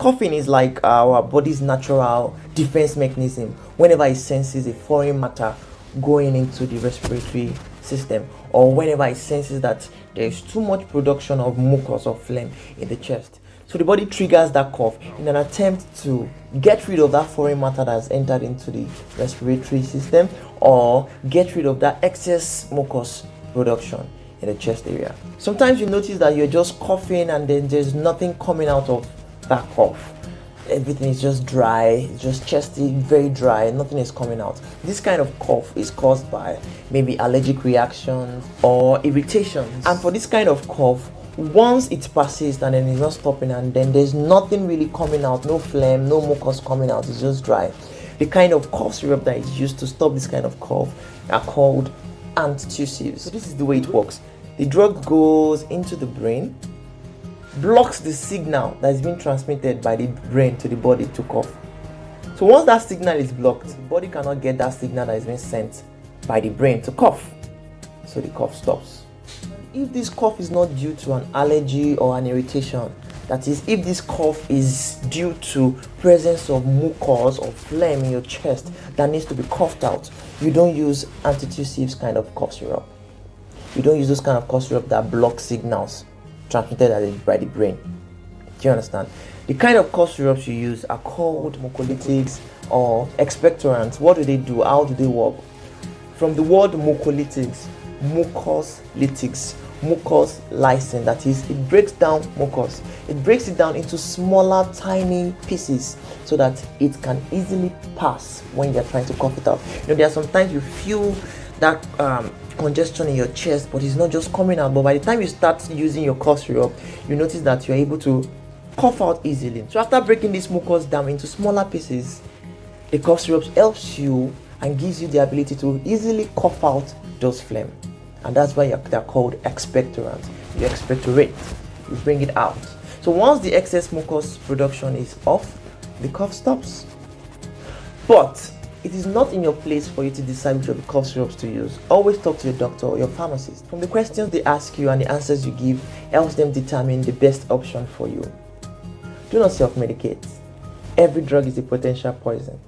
Coughing is like our body's natural defense mechanism whenever it senses a foreign matter going into the respiratory system, or whenever it senses that there is too much production of mucus or phlegm in the chest. So the body triggers that cough in an attempt to get rid of that foreign matter that has entered into the respiratory system, or get rid of that excess mucus production in the chest area. Sometimes you notice that you're just coughing and then there's nothing coming out of that cough. Everything is just dry, it's just chesty, very dry, nothing is coming out. This kind of cough is caused by maybe allergic reactions or irritations. And for this kind of cough, once it persists and then it's not stopping, and then there's nothing really coming out, no phlegm, no mucus coming out, it's just dry, the kind of cough syrup that is used to stop this kind of cough are called antitussives. So this is the way it works. The drug goes into the brain, blocks the signal that is being transmitted by the brain to the body to cough. So once that signal is blocked, the body cannot get that signal that is being sent by the brain to cough. So the cough stops. If this cough is not due to an allergy or an irritation, that is, if this cough is due to presence of mucus or phlegm in your chest that needs to be coughed out, you don't use antitussives kind of cough syrup. You don't use those kind of cough syrup that block signals transmitted by the brain. Do you understand? The kind of cough syrups you use are called mucolytics or expectorants. What do? How do they work? From the word mucolytics, mucus lytics, mucus lysine, that is, it breaks down mucus. It breaks it down into smaller, tiny pieces so that it can easily pass when you're trying to cough it out. You know, there are sometimes you feel that congestion in your chest, but it's not just coming out. But by the time you start using your cough syrup, you notice that you're able to cough out easily. So after breaking this mucus down into smaller pieces, the cough syrup helps you and gives you the ability to easily cough out those phlegm. And that's why they're called expectorants. You expectorate, you bring it out. So once the excess mucus production is off, the cough stops. But it is not in your place for you to decide which of the cough syrups to use. Always talk to your doctor or your pharmacist. From the questions they ask you and the answers you give helps them determine the best option for you. Do not self-medicate. Every drug is a potential poison.